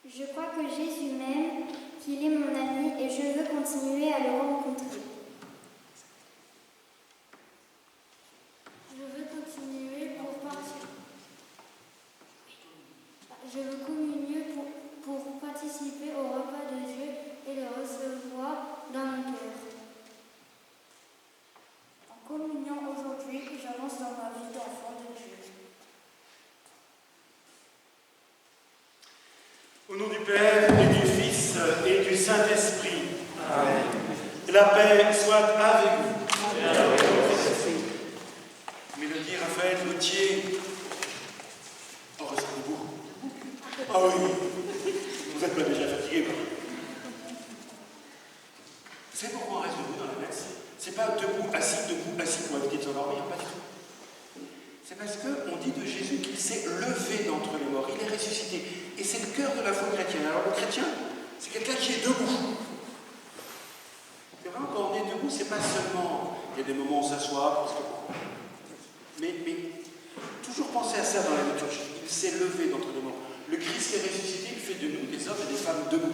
Je crois que Jésus m'aime, qu'il est mon ami et je veux continuer à le rencontrer. Je veux continuer pour partir. Je veux communier pour participer au repas de Dieu et le recevoir dans mon cœur. En communiant aujourd'hui, j'avance dans ma vie d'enfant de Dieu. Au nom du Père et du Fils et du Saint-Esprit. Amen. Que la paix soit avec vous. Amen. Mélodie, Raphaël, Gauthier. Oh, restez debout. Ah oui, vous n'êtes pas déjà fatigué, quoi. Vous savez pourquoi on reste debout dans la messe? C'est pas debout, assis pour éviter de s'endormir, pas du tout. C'est parce qu'on dit de Jésus qu'il s'est levé d'entre les morts, il est ressuscité. Et c'est le cœur de la foi chrétienne. Alors le chrétien, c'est quelqu'un qui est debout. C'est vraiment, quand on est debout, c'est pas seulement, il y a des moments où on s'assoit, mais toujours penser à ça dans la liturgie. Il s'est levé d'entre les morts. Le Christ est ressuscité, il fait de nous des hommes et des femmes debout.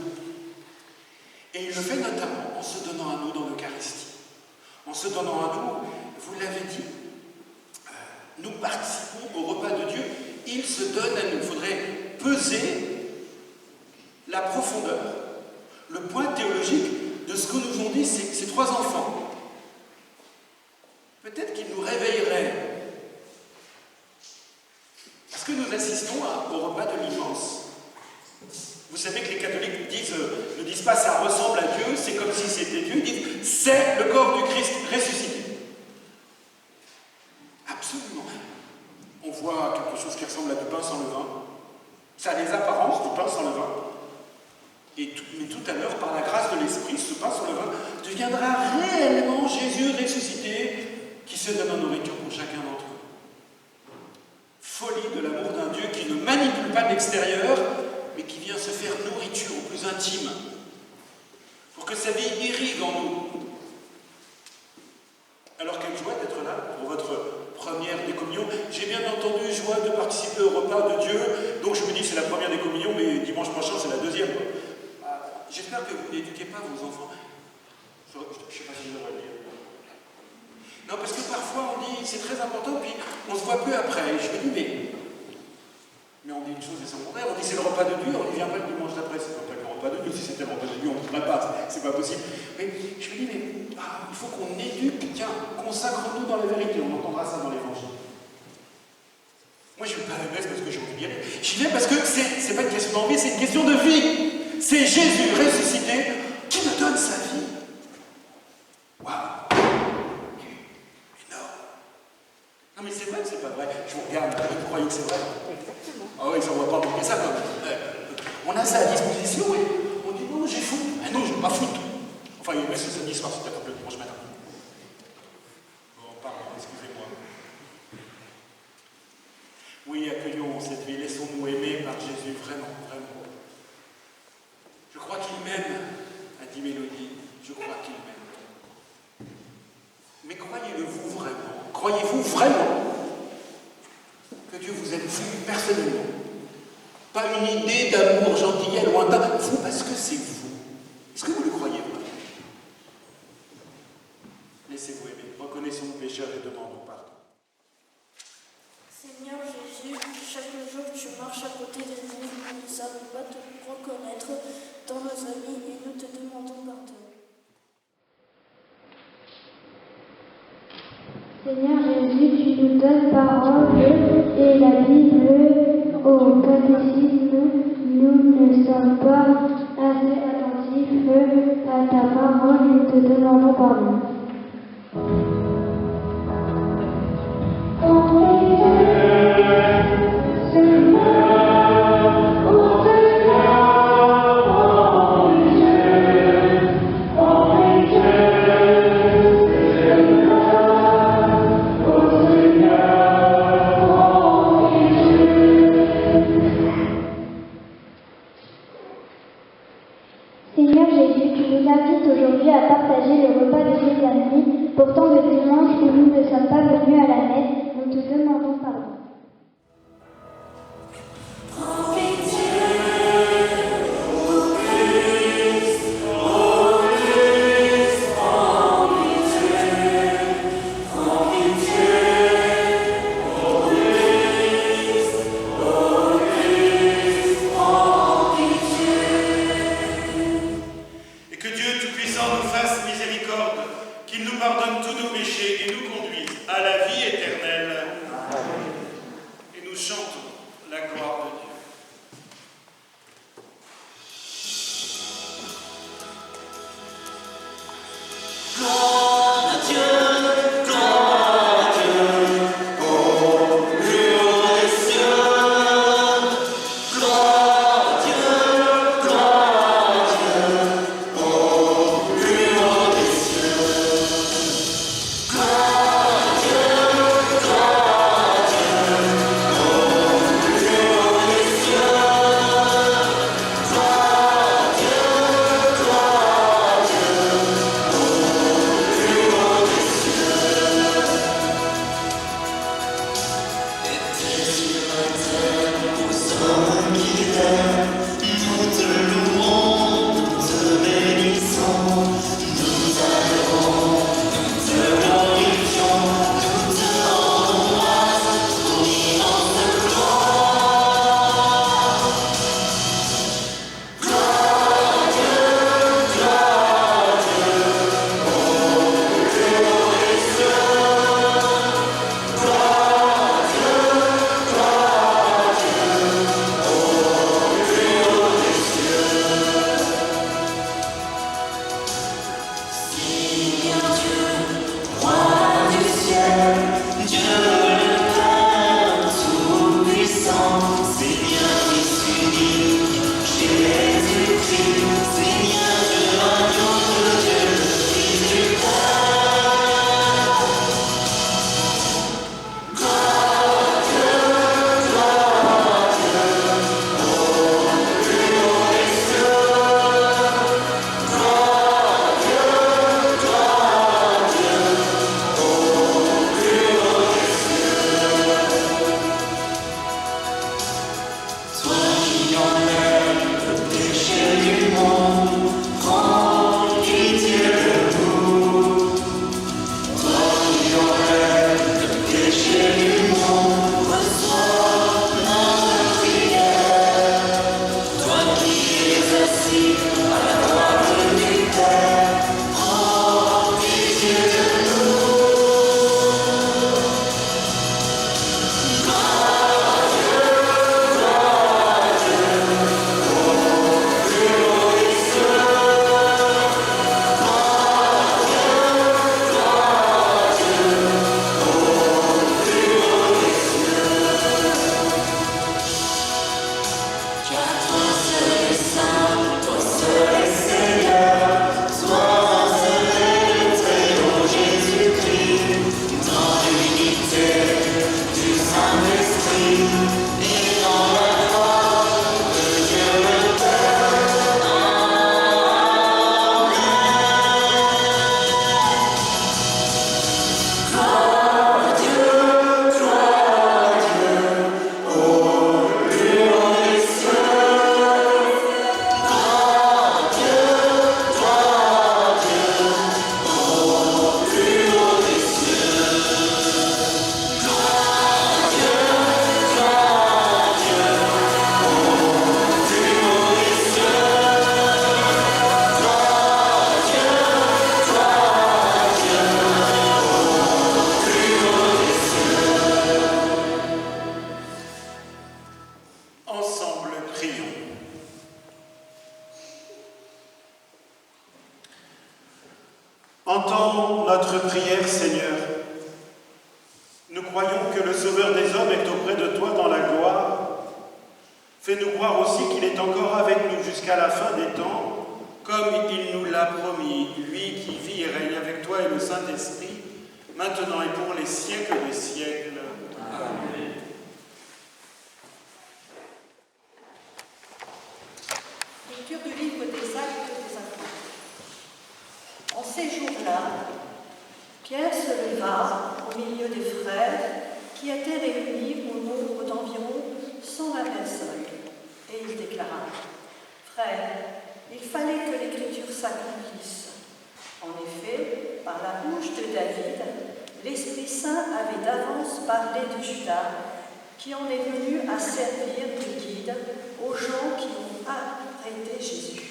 Et il le fait notamment en se donnant à nous dans l'Eucharistie. En se donnant à nous vous l'avez dit, nous participons au repas de Dieu. Il se donne à nous. Il faudrait peser la profondeur, le point théologique de ce que nous ont dit ces trois enfants. Peut-être qu'ils nous réveilleraient. Parce que nous assistons au repas de l'immense. Vous savez que les catholiques ne disent pas ça ressemble à Dieu, c'est comme si c'était Dieu, ils disent c'est le corps du Christ ressuscité. Absolument. On voit quelque chose qui ressemble à du pain sans levain. Ça a les apparences du pain sans levain. Mais tout à l'heure, par la grâce de l'Esprit, ce pain sans levain deviendra réellement Jésus ressuscité qui se donne en nourriture pour chacun d'entre eux. Folie de l'amour d'un Dieu qui ne manipule pas de l'extérieur, mais qui vient se faire nourriture au plus intime, pour que sa vie irrigue en nous. Alors quelle joie d'être là pour votre première décommunion. J'ai bien entendu joie de participer au repas de Dieu, donc je me dis c'est la première décommunion, mais dimanche prochain c'est la deuxième. J'espère que vous n'éduquez pas vos enfants. Je ne sais pas si je devrais le dire. Non, parce que parfois on dit c'est très important, puis on se voit peu après. Et je me dis mais on dit une chose et son contraire, on dit c'est le repas de Dieu, on n'y vient pas le dimanche d'après, c'est pas le repas de Dieu, si c'était le repas de Dieu, on ne pourrait pas, c'est pas possible. Mais je me dis, il faut qu'on éduque, tiens, consacre-nous dans la vérité, on entendra ça dans l'évangile. Moi je ne vais pas à la messe parce que j'ai envie d'y aller, j'y vais parce que c'est pas une question d'envie, c'est une question de vie. C'est Jésus ressuscité qui me donne sa vie. Waouh! Énorme! Non mais c'est vrai que c'est pas vrai, je vous regarde, vous croyez que c'est vrai? Ah oui, ça ne va pas manquer ça quand même. On a ça à disposition, oui. On dit non, j'ai foot. Ah non, je ne vais pas foot. Enfin, il reste samedi soir, c'est peut-être un peu dimanche matin. Bon, pardon, excusez-moi. Oui, accueillons cette vie, laissons-nous aimer par Jésus, vraiment, vraiment. Je crois qu'il m'aime, a dit Mélodie. Je crois qu'il m'aime. Mais croyez-le vous vraiment? Croyez-vous vraiment que Dieu vous aime, vous, personnellement? Pas une idée d'amour gentillet lointain, vous, parce que c'est vous. Est-ce que vous le croyez vraiment? Laissez-vous aimer, reconnaissons nos pécheurs et demandons pardon. Seigneur Jésus, chaque jour tu marches à côté de nous, nous ne savons pas te reconnaître dans nos amis et nous te demandons pardon. Seigneur Jésus, tu nous donnes parole et la Bible au catéchisme. Nous ne sommes pas assez attentifs à ta parole et nous te demandons pardon. Seigneur Jésus, tu nous invites aujourd'hui à partager le repas de ces amis. Pourtant, le dimanche où nous ne sommes pas venus à la messe, nous te demandons pardon. Qu'il nous pardonne tous nos péchés et nous conduise à la vie éternelle. Et nous chantons la gloire de Dieu. Gloire à Dieu, gloire à Dieu, au plus haut des cieux. Gloire à Dieu, au plus haut des cieux. Gloire à Dieu, au notre prière, Seigneur. Nous croyons que le Sauveur des hommes est auprès de toi dans la gloire. Fais-nous croire aussi qu'il est encore avec nous jusqu'à la fin des temps, comme il nous l'a promis, lui qui vit et règne avec toi et le Saint-Esprit, maintenant et pour les siècles des siècles. Amen. Lecture du livre des Actes des Apôtres. En ces jours-là, Pierre se leva au milieu des frères qui étaient réunis au nombre d'environ 120 personnes, et il déclara: Frères, il fallait que l'Écriture s'accomplisse. En effet, par la bouche de David, l'Esprit Saint avait d'avance parlé de Judas, qui en est venu à servir de guide aux gens qui ont arrêté Jésus.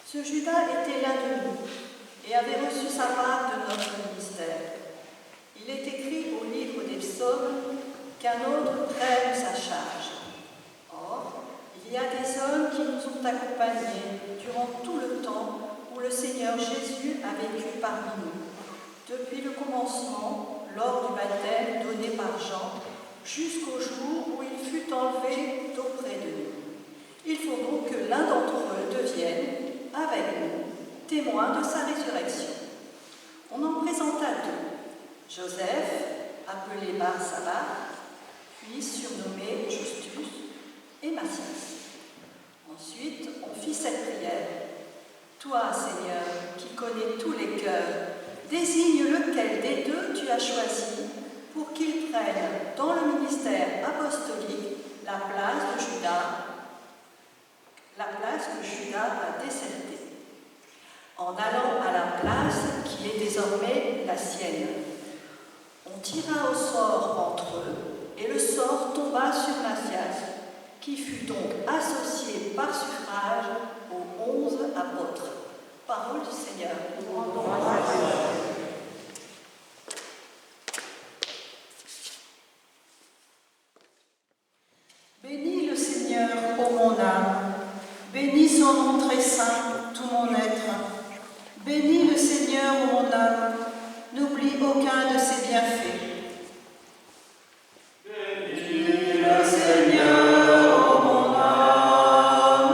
Ce Judas était l'un de nous et avait reçu sa part de notre ministère. Il est écrit au livre des psaumes qu'un autre prenne sa charge. Or, il y a des hommes qui nous ont accompagnés durant tout le temps où le Seigneur Jésus a vécu parmi nous, depuis le commencement, lors du baptême donné par Jean, jusqu'au jour où il fut enlevé d'auprès de nous. Il faut donc que l'un d'entre eux devienne, avec nous, témoin de sa résurrection. On en présenta deux: Joseph, appelé Barsabas, puis surnommé Justus, et Matthias. Ensuite, on fit cette prière: Toi, Seigneur, qui connais tous les cœurs, désigne lequel des deux tu as choisi pour qu'il prenne dans le ministère apostolique la place que Judas a désertée, en allant à la place qui est désormais la sienne. On tira au sort entre eux, et le sort tomba sur Matthias, qui fut donc associé par suffrage aux 11 apôtres. Parole du Seigneur. Bénis le Seigneur, ô mon âme. Bénis son nom très saint, tout mon être. Bénis le Seigneur, ô mon âme. N'oublie aucun de ses bienfaits. Bénis le Seigneur, ô mon âme.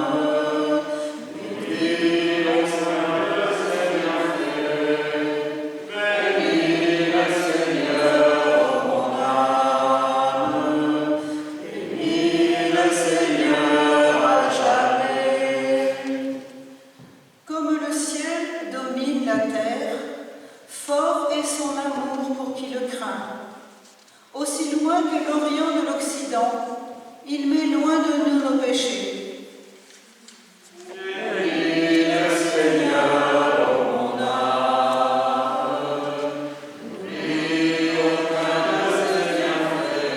Bénis le Seigneur de ses bienfaits. Bénis le Seigneur, ô mon âme. Bénis le Seigneur à jamais. Comme le ciel domine la terre, fort est son amour pour qui le craint. Aussi loin que l'Orient de l'Occident, il met loin de nous nos péchés. Bénis le Seigneur, ô mon âme. N'oublie aucun de ses bienfaits.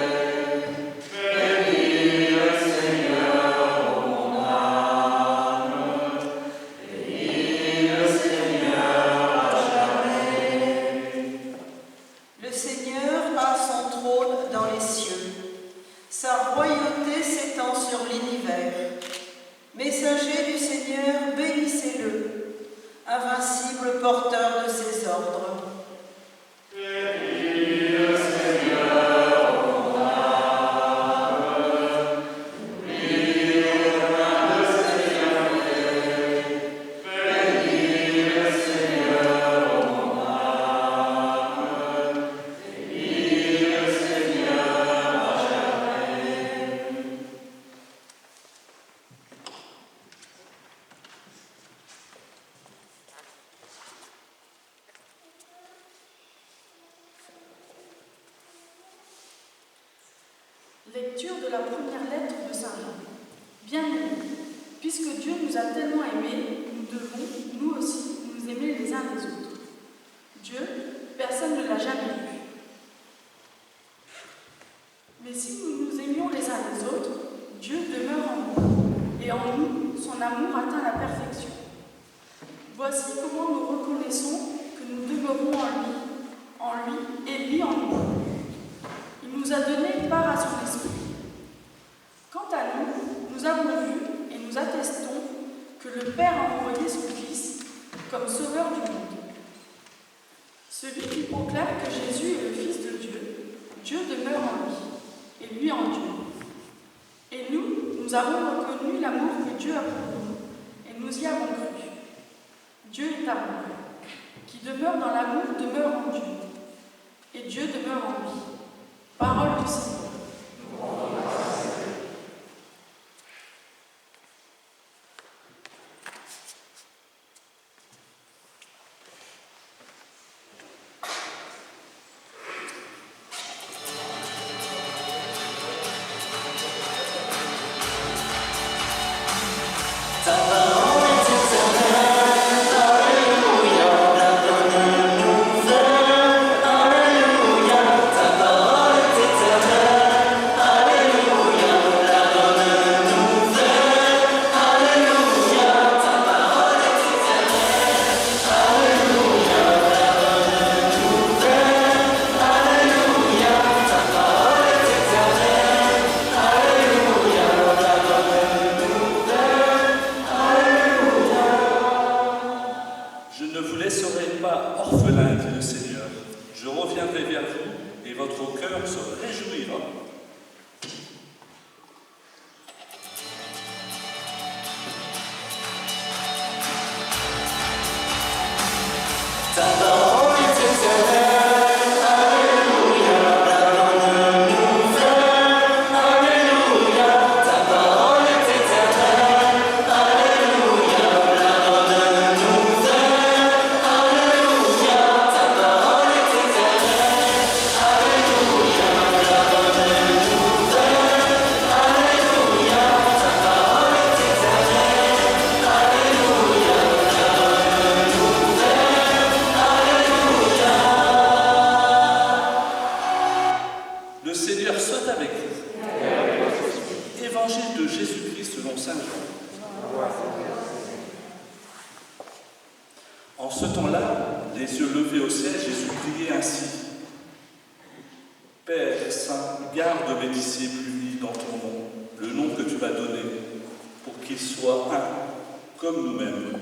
Bénis le Seigneur, ô mon âme. Bénis le Seigneur à jamais. Le Seigneur a son trône dans les cieux. Sa royauté s'étend sur l'univers. Messager du Seigneur, bénissez-le, invincible porteur de ses ordres. Bénis le Seigneur, ô mon âme. N'oublie aucun de ses bienfaits. Bénis le Seigneur, ô mon âme. Bénis le Seigneur à jamais. Lecture de la première lettre de Saint Jean. Bien-aimés, puisque Dieu nous a tellement aimés, nous devons, nous aussi, nous aimer les uns les autres. Dieu, personne ne l'a jamais vu. Mais si nous nous aimions les uns les autres, Dieu demeure en nous, et en nous, son amour atteint la perfection. Voici comment nous reconnaissons que nous demeurons en lui et lui en nous. Il nous a donné part à son esprit. Quant à nous, nous avons vu et nous attestons que le Père a envoyé son Fils comme sauveur du monde. Celui proclame que Jésus est le Fils de Dieu. Dieu demeure en lui, et lui en Dieu. Et nous avons reconnu l'amour que Dieu a pour nous, et nous y avons cru. Dieu est amour. Qui demeure dans l'amour demeure en Dieu, et Dieu demeure en lui. Parole du Seigneur. En ce temps-là, les yeux levés au ciel, Jésus priait ainsi. Père Saint, garde mes disciples unis dans ton nom, le nom que tu m'as donné, pour qu'ils soient un, comme nous-mêmes.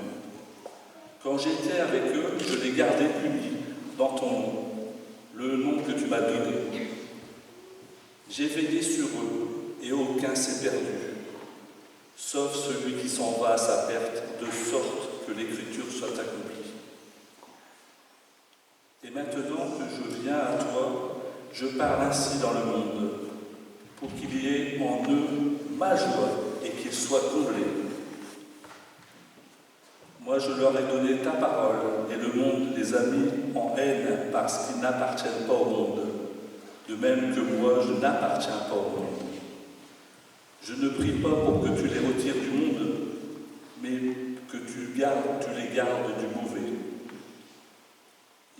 Quand j'étais avec eux, je les gardais unis dans ton nom, le nom que tu m'as donné. J'ai veillé sur eux, et aucun s'est perdu, sauf celui qui s'en va à sa perte, de sorte que l'écriture soit accomplie. Et maintenant que je viens à toi, je parle ainsi dans le monde, pour qu'il y ait en eux ma joie et qu'ils soient comblés. Moi, je leur ai donné ta parole, et le monde les a mis en haine parce qu'ils n'appartiennent pas au monde, de même que moi, je n'appartiens pas au monde. Je ne prie pas pour que tu les retires du monde, mais que tu les gardes du mauvais.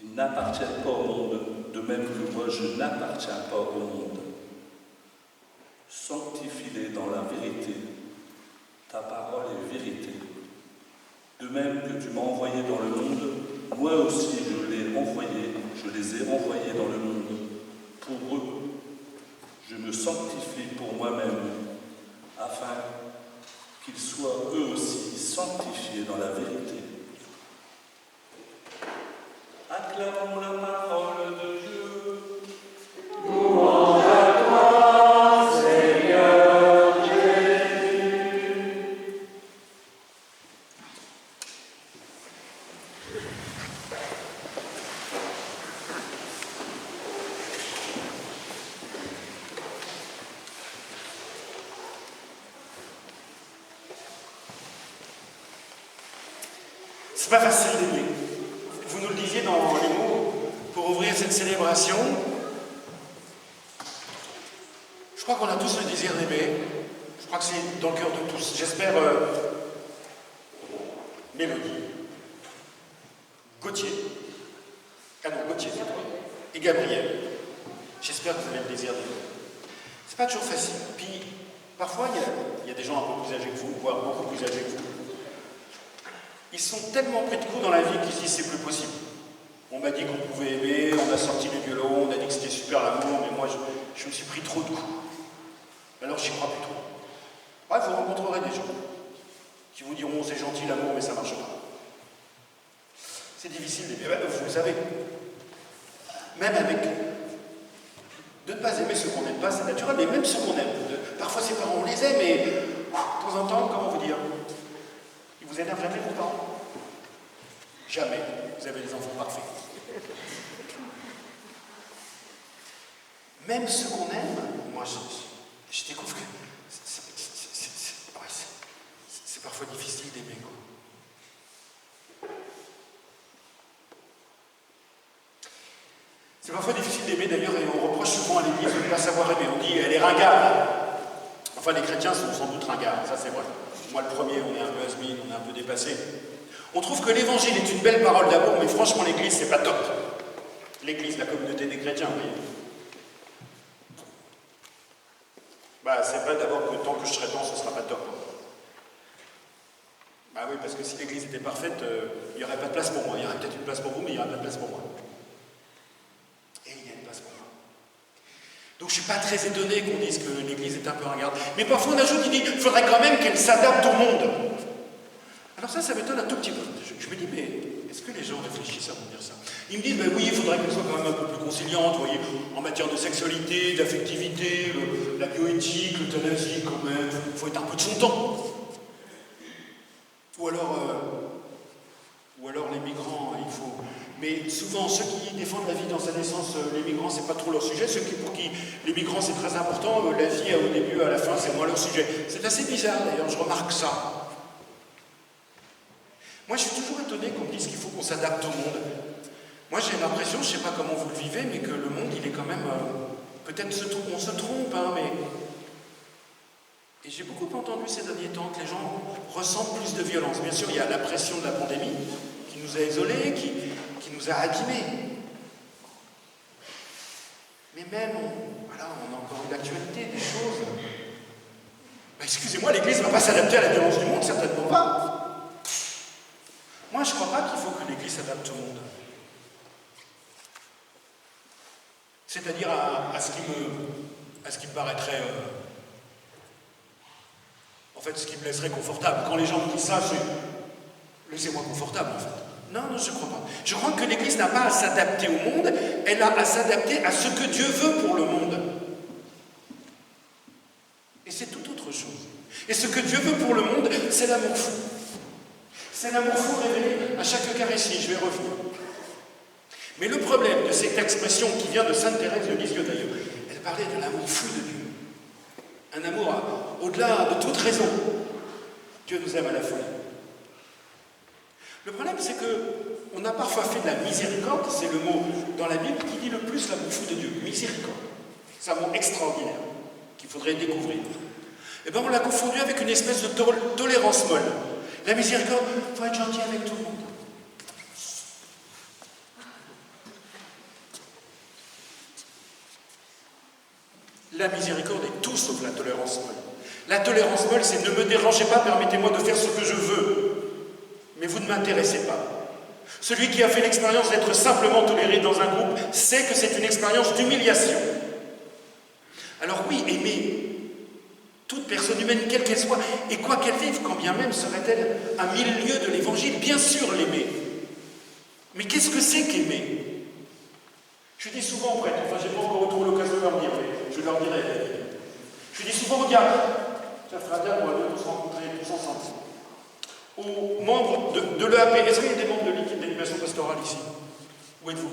Ils n'appartiennent pas au monde, de même que moi je n'appartiens pas au monde. Sanctifie-les dans la vérité. Ta parole est vérité. De même que tu m'as envoyé dans le monde, moi aussi je les ai envoyés dans le monde. Pour eux, je me sanctifie pour moi-même, afin qu'ils soient eux aussi sanctifiés dans la vérité. Acclamons la parole de Dieu. Louange à toi, Seigneur Jésus. C'est pas facile d'aimer. Vous nous le disiez dans les mots pour ouvrir cette célébration. Je crois qu'on a tous le désir d'aimer. Je crois que c'est dans le cœur de tous. J'espère Mélodie, Gauthier, Gauthier c'est toi, et Gabriel. J'espère que vous avez le désir d'aimer. C'est pas toujours facile. Puis parfois il y a des gens un peu plus âgés que vous, voire beaucoup plus âgés que vous. Ils sont tellement pris de coups dans la vie qu'ils se disent c'est plus possible. On m'a dit qu'on pouvait aimer, on a sorti les violons, on a dit que c'était super l'amour, mais moi je me suis pris trop de coups. Alors j'y crois plus trop. Ouais, vous rencontrerez des gens qui vous diront c'est gentil l'amour, mais ça marche pas. C'est difficile d'aimer. Vous le savez. Même avec... De ne pas aimer ceux qu'on n'aime pas, c'est naturel, mais même ceux qu'on aime. Parfois ses parents, on les aime, mais de temps en temps, comment vous dire, ils vous énervent jamais, vos parents? Jamais. Vous avez des enfants parfaits. Même ceux qu'on aime, moi je découvre que c'est parfois difficile d'aimer, quoi. C'est parfois difficile d'aimer d'ailleurs, et on reproche souvent à l'Église de ne pas savoir aimer. On dit elle est ringarde. Enfin, les chrétiens sont sans doute ringards, ça c'est vrai. Moi le premier, on est un peu has-been, on est un peu dépassé. On trouve que l'Évangile est une belle parole d'amour, mais franchement l'Église c'est pas top. L'Église, la communauté des chrétiens, vous voyez. Bah, c'est vrai d'abord que tant que je serai temps, ce sera pas top. Bah oui, parce que si l'Église était parfaite, il n'y aurait pas de place pour moi. Il y aurait peut-être une place pour vous, mais il n'y aurait pas de place pour moi. Et il y a une place pour moi. Donc je ne suis pas très étonné qu'on dise que l'Église est un peu ringarde. Mais parfois on ajoute, il dit, il faudrait quand même qu'elle s'adapte au monde. Alors ça m'étonne un tout petit peu. Je me dis, mais est-ce que les gens réfléchissent avant de dire ça? Ils me disent, ben oui, il faudrait qu'elle soit quand même un peu plus conciliante, vous voyez, en matière de sexualité, d'affectivité, la bioéthique, l'euthanasie quand même, il faut être un peu de son temps. Ou alors les migrants, il faut... Mais souvent, ceux qui défendent la vie dans sa naissance, les migrants, c'est pas trop leur sujet. Ceux pour qui les migrants, c'est très important, la vie au début, à la fin, c'est moins leur sujet. C'est assez bizarre, d'ailleurs, je remarque ça. Moi, je suis toujours étonné qu'on me dise qu'il faut qu'on s'adapte au monde. Moi, j'ai l'impression, je ne sais pas comment vous le vivez, mais que le monde, il est quand même... peut-être on se trompe, hein, mais... Et j'ai beaucoup entendu ces derniers temps que les gens ressentent plus de violence. Bien sûr, il y a la pression de la pandémie qui nous a isolés, qui nous a abîmés. Mais même, on a encore une actualité, des choses. Bah, excusez-moi, l'Église ne va pas s'adapter à la violence du monde, certainement pas. Moi, je ne crois pas qu'il faut que l'Église s'adapte au monde. C'est-à-dire à ce qui me paraîtrait... En fait, ce qui me laisserait confortable. Quand les gens me disent ça, c'est... Laissez-moi confortable, en fait. Non, je ne crois pas. Je crois que l'Église n'a pas à s'adapter au monde, elle a à s'adapter à ce que Dieu veut pour le monde. Et c'est tout autre chose. Et ce que Dieu veut pour le monde, c'est l'amour fou. C'est l'amour fou révélé à chaque Eucharistie, je vais revenir. Mais le problème de cette expression qui vient de Sainte Thérèse de Lisieux d'ailleurs, elle parlait de l'amour fou de Dieu. Un amour au-delà de toute raison. Dieu nous aime à la folie. Le problème, c'est qu'on a parfois fait de la miséricorde, c'est le mot dans la Bible qui dit le plus l'amour fou de Dieu. Miséricorde. C'est un mot extraordinaire qu'il faudrait découvrir. Et bien, on l'a confondu avec une espèce de tolérance molle. La miséricorde, il faut être gentil avec tout le monde. La miséricorde est tout sauf la tolérance molle. La tolérance molle, c'est ne me dérangez pas, permettez-moi de faire ce que je veux. Mais vous ne m'intéressez pas. Celui qui a fait l'expérience d'être simplement toléré dans un groupe sait que c'est une expérience d'humiliation. Alors oui, aimer toute personne humaine, quelle qu'elle soit, et quoi qu'elle vive, quand bien même serait-elle à 1000 lieues de l'Évangile, bien sûr l'aimer. Mais qu'est-ce que c'est qu'aimer? Je dis souvent aux prêtres, enfin j'ai pas encore retrouvé l'occasion de leur dire, mais je leur dirai. Je dis souvent, regarde, ça fera bien, on va tous se rencontrer tous ensemble. Aux membres de l'EAP, est-ce qu'il y a des membres de l'équipe d'animation pastorale ici? Où êtes-vous?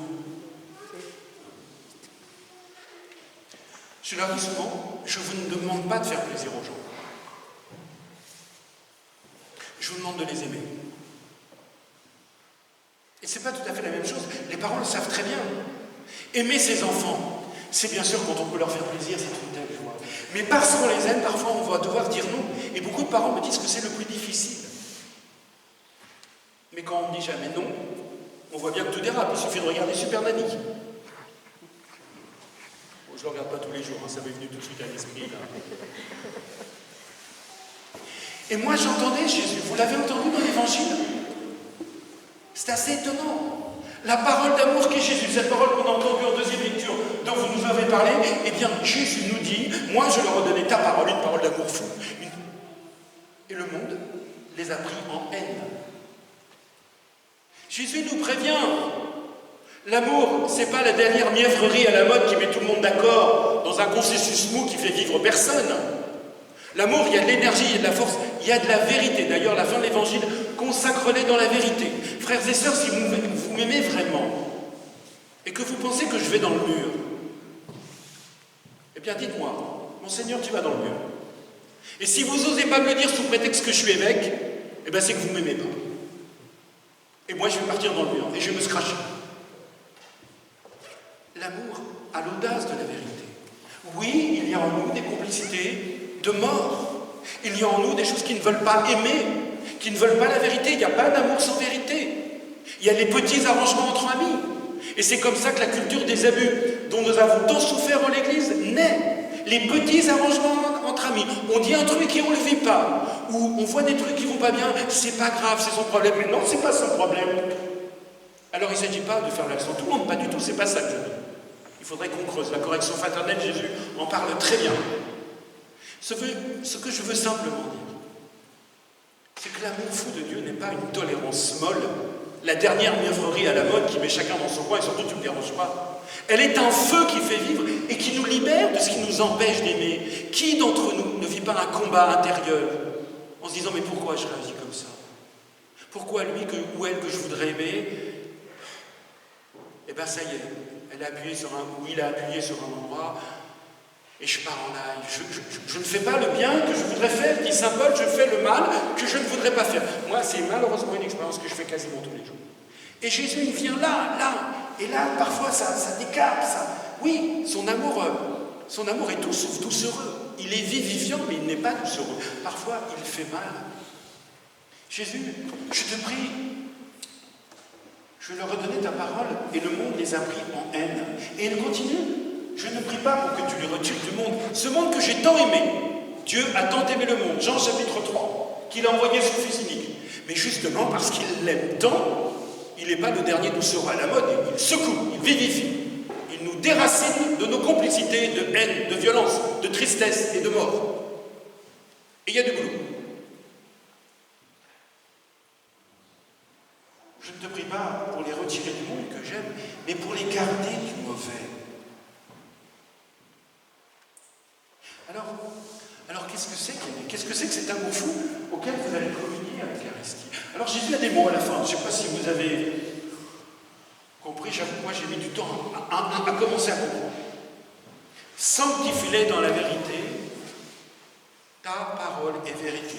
Je leur dis souvent, je vous ne demande pas de faire plaisir aux gens. Je vous demande de les aimer. Et c'est pas tout à fait la même chose. Les parents le savent très bien. Aimer ses enfants, c'est bien sûr quand on peut leur faire plaisir, c'est une telle joie. Mais parce qu'on les aime, parfois on va devoir dire non. Et beaucoup de parents me disent que c'est le plus difficile. Mais quand on ne dit jamais non, on voit bien que tout dérape. Il suffit de regarder Super Nanny. Bon, je ne le regarde pas tous les jours, hein, ça m'est venu tout de suite à l'esprit. Et moi j'entendais Jésus, vous l'avez entendu dans l'Évangile? C'est assez étonnant. La parole d'amour qu'est Jésus, cette parole qu'on a entendue en deuxième lecture, dont vous nous avez parlé, eh bien Jésus nous dit, moi je leur ai donné ta parole, une parole d'amour fou. Et le monde les a pris en haine. Jésus nous prévient, L'amour, c'est pas la dernière mièvrerie à la mode qui met tout le monde d'accord dans un consensus mou qui fait vivre personne. L'amour, il y a de l'énergie, il y a de la force, il y a de la vérité. D'ailleurs, la fin de l'évangile, consacre-les dans la vérité. Frères et sœurs, si vous m'aimez vraiment et que vous pensez que je vais dans le mur, eh bien dites-moi, mon Seigneur, tu vas dans le mur. Et si vous n'osez pas me le dire sous prétexte que je suis évêque, eh bien c'est que vous ne m'aimez pas. Et moi, je vais partir dans le mur et je vais me scratcher. L'amour a l'audace de la vérité. Oui, il y a en nous des complicités de mort. Il y a en nous des choses qui ne veulent pas aimer, qui ne veulent pas la vérité. Il n'y a pas d'amour sans vérité. Il y a les petits arrangements entre amis. Et c'est comme ça que la culture des abus, dont nous avons tant souffert en l'Église, naît. Les petits arrangements entre amis. On dit un truc et on ne le vit pas. Ou on voit des trucs qui ne vont pas bien, c'est pas grave, c'est son problème. Mais non, c'est pas son problème. Alors il ne s'agit pas de faire l'accent tout le monde, pas du tout, c'est pas ça que je dis. Il faudrait qu'on creuse. La correction fraternelle, Jésus en parle très bien. Ce que je veux simplement dire, c'est que l'amour fou de Dieu n'est pas une tolérance molle, la dernière mièvrerie à la mode qui met chacun dans son coin et surtout tu ne me déranges pas. Elle est un feu qui fait vivre et qui nous libère de ce qui nous empêche d'aimer. Qui d'entre nous ne vit pas un combat intérieur en se disant mais pourquoi je réagis comme ça? Pourquoi lui ou elle que je voudrais aimer? Eh bien ça y est, elle a appuyé sur ou il a appuyé sur un endroit et je pars en live. Je ne fais pas le bien que je voudrais faire, dit saint Paul, je fais le mal que je ne voudrais pas faire. Moi, c'est malheureusement une expérience que je fais quasiment tous les jours. Et Jésus, il vient là, et là, parfois, ça décape, ça. Oui, son amour est tout sauf doucereux. Il est vivifiant, mais il n'est pas doucereux. Parfois, il fait mal. Jésus, je te prie, je leur ai donné ta parole, et le monde les a pris en haine. Et il continue. Je ne prie pas pour que tu les retires du monde. Ce monde que j'ai tant aimé. Dieu a tant aimé le monde. Jean chapitre 3, qu'il a envoyé son Fils unique. Mais justement, parce qu'il l'aime tant, il n'est pas le dernier doucereux à la mode. Il secoue, il vivifie. Il nous déracine de nos complicités de haine, de violence, de tristesse et de mort. Et il y a du boulot. Je ne te prie pas pour les retirer du monde que j'aime, mais pour les garder du mauvais. Alors qu'est-ce que c'est qu'aimer? Qu'est-ce que c'est que cet amour fou auquel vous allez communier avec l'Eucharistie? Alors Jésus a des mots à la fin, je ne sais pas si vous avez compris, j'avoue, moi j'ai mis du temps à commencer à comprendre. Sanctifie-les dans la vérité, ta parole est vérité.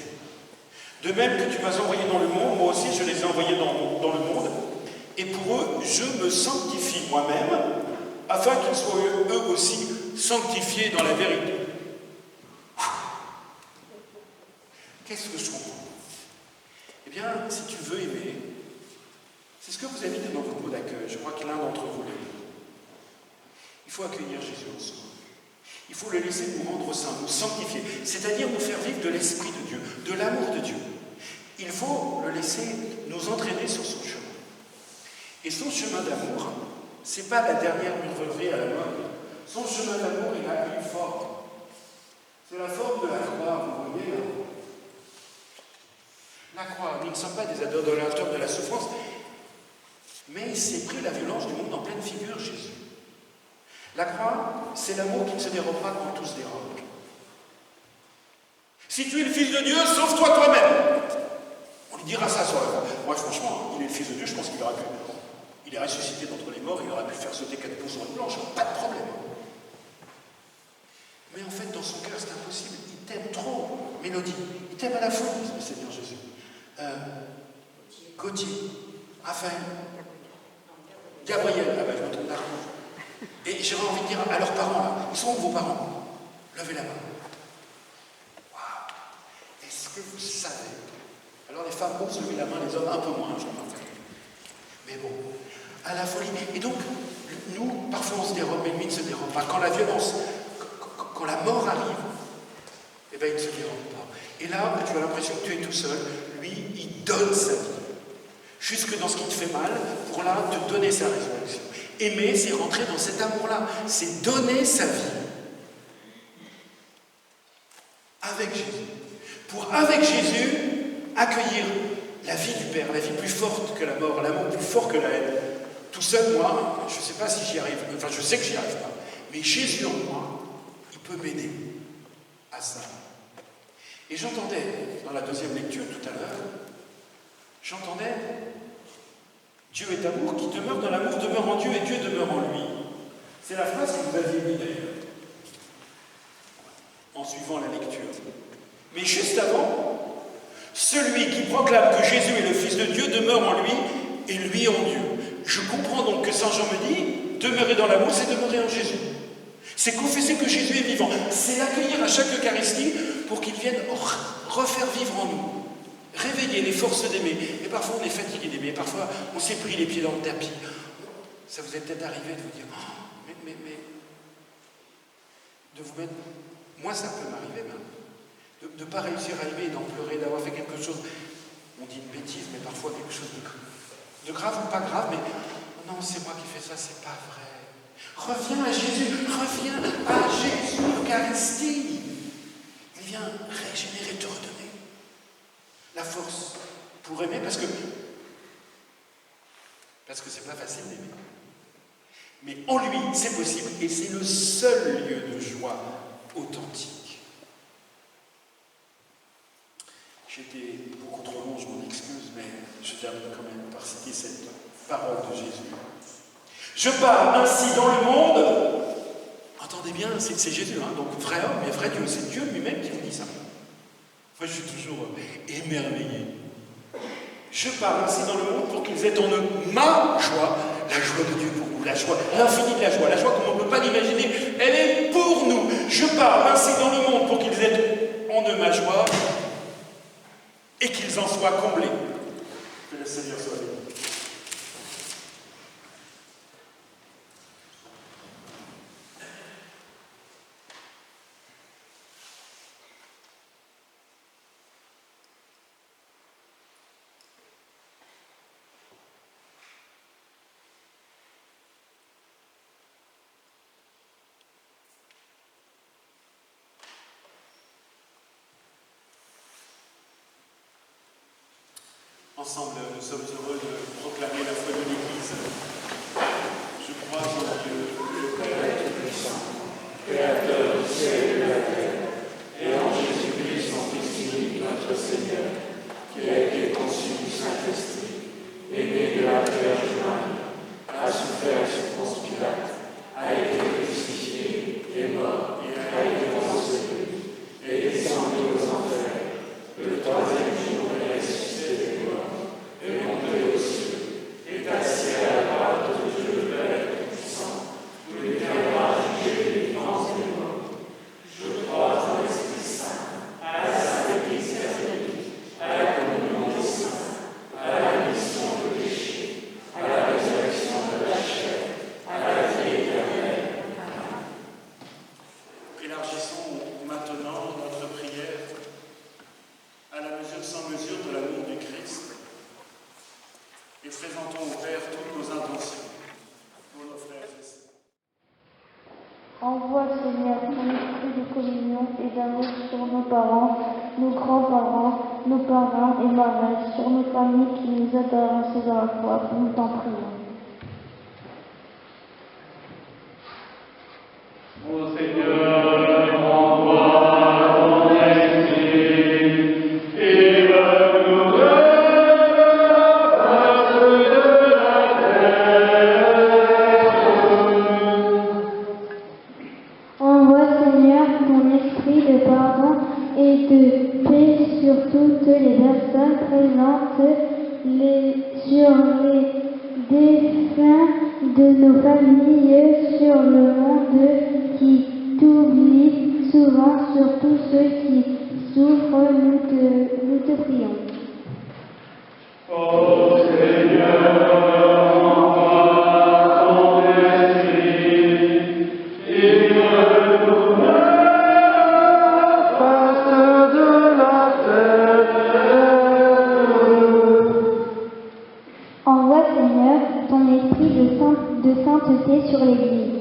De même que tu m'as envoyé dans le monde, moi aussi je les ai envoyés dans le monde, et pour eux, je me sanctifie moi-même, afin qu'ils soient eux aussi sanctifiés dans la vérité. Qu'est-ce que je comprends? Eh bien, si tu veux aimer, c'est ce que vous avez dit dans votre mot d'accueil, je crois que l'un d'entre vous l'a dit. Il faut accueillir Jésus en soi. Il faut le laisser nous rendre saints, nous sanctifier, c'est-à-dire nous faire vivre de l'Esprit de Dieu, de l'amour de Dieu. Il faut le laisser nous entraîner sur son chemin. Et son chemin d'amour, ce n'est pas la dernière mièvrerie à la mode. Son chemin d'amour, il a une forme. C'est la forme de la croix, vous voyez là. La croix, nous ne sommes pas des adorateurs de la souffrance, mais il s'est pris la violence du monde en pleine figure, Jésus. La croix, c'est l'amour qui ne se dérobe pas quand tout se dérobe. Si tu es le Fils de Dieu, sauve-toi toi-même. On lui dira ça sur la croix. Moi, franchement, il est le Fils de Dieu, je pense qu'il aurait pu. Il est ressuscité d'entre les morts, il aurait pu faire sauter 4 pouces sur une planche, pas de problème. Mais en fait, dans son cœur, c'est impossible. Il t'aime trop, Mélodie. Il t'aime à la folie, le Seigneur Jésus. Gauthier, Raphaël, Gabriel, ah ben je me trompe d'argent. Et j'aurais envie de dire à leurs parents, là, ils sont où vos parents? Levez la main. Waouh! Est-ce que vous savez? Alors les femmes vont se lever la main, les hommes un peu moins, je remarque. Mais bon, à la folie. Et donc, nous, parfois on se dérobe, mais lui ne se dérobe pas. Quand la violence, quand la mort arrive, eh bien il ne se dérobe pas. Et là, tu as l'impression que tu es tout seul. Lui, il donne sa vie. Jusque dans ce qui te fait mal, pour là te donner sa résurrection. Aimer, c'est rentrer dans cet amour-là. C'est donner sa vie. Avec Jésus. Pour, avec Jésus, accueillir la vie du Père, la vie plus forte que la mort, l'amour plus fort que la haine. tout seul, moi, je ne sais pas si j'y arrive, enfin je sais que j'y arrive pas, mais Jésus en moi, il peut m'aider à ça. Et j'entendais, dans la deuxième lecture tout à l'heure, j'entendais Dieu est amour, qui demeure dans l'amour, demeure en Dieu et Dieu demeure en lui. C'est la phrase que vous aviez mis d'ailleurs, en suivant la lecture. Mais juste avant, celui qui proclame que Jésus est le Fils de Dieu demeure en lui et lui en Dieu. Je comprends donc que Saint Jean me dit, demeurer dans l'amour, c'est demeurer en Jésus. C'est confesser que Jésus est vivant. C'est l'accueillir à chaque Eucharistie pour qu'il vienne refaire vivre en nous. Réveiller les forces d'aimer. Et parfois on est fatigué d'aimer, parfois on s'est pris les pieds dans le tapis. Ça vous est peut-être arrivé de vous dire, oh, mais, de vous mettre, moi ça peut m'arriver même, de ne pas réussir à aimer, d'en pleurer, d'avoir fait quelque chose, on dit une bêtise, mais parfois quelque chose de grave ou pas grave, mais oh non, c'est moi qui fais ça, c'est pas vrai. Reviens à Jésus, l'Eucharistie. Il vient régénérer, te redonner la force pour aimer, parce que c'est pas facile d'aimer. Mais en lui, c'est possible, et c'est le seul lieu de joie authentique. J'étais beaucoup trop long, je m'en excuse, mais je termine quand même par citer cette parole de Jésus. Je parle ainsi dans le monde, entendez bien, c'est Jésus, hein, donc vrai homme et vrai Dieu, c'est Dieu lui-même qui vous dit ça. Moi je suis toujours émerveillé. Je parle ainsi dans le monde pour qu'ils aient en eux ma joie, la joie de Dieu pour nous, la joie, l'infini de la joie comme on ne peut pas l'imaginer, elle est pour nous. Je parle ainsi dans le monde pour qu'ils aient en eux ma joie et qu'ils en soient comblés. Que le Seigneur soit béni. Ensemble, nous sommes heureux de proclamer la foi de l'Église. Je crois en Dieu, le Père Tout-Puissant, Créateur du ciel et de la terre, et en Jésus-Christ, son Fils unique, notre Seigneur, qui a été conçu du Saint-Esprit, est né de la Vierge Marie, a souffert sous Ponce Pilate, a été crucifié, est mort, a été enseveli, est descendu aux enfers, le troisième jour est ressuscité des morts, est monté aux cieux, est assis à la droite de Dieu le Père Tout-Puissant, où il viendra juger les vivants et les morts. Je crois en l'Esprit Saint, à la Sainte Église catholique, à la communion des saints, à la rémission des péchés, à la résurrection de la chair, à la vie éternelle. Amen. Élargissons maintenant notre prière à la mesure sans mesure de l'amour du Christ, et présentons au Père toutes nos intentions pour nos frères et sœurs. Envoie, Seigneur, ton esprit de communion et d'amour sur nos parents, nos grands-parents, nos parents et marraines, sur nos familles qui nous aident à avancer dans la foi. Nous t'en prions. Ô Seigneur, envoie ton esprit, et nous Envoie, Seigneur, ton esprit de pardon et de paix sur toutes les personnes présentes, sur les défunts de nos familles, sur le monde qui t'oublie souvent, sur tous ceux qui souffrent, nous te prions. Ô Seigneur, envoie ton esprit, et nous face de la terre. Envoie, Seigneur, ton esprit de sainteté sur l'Église,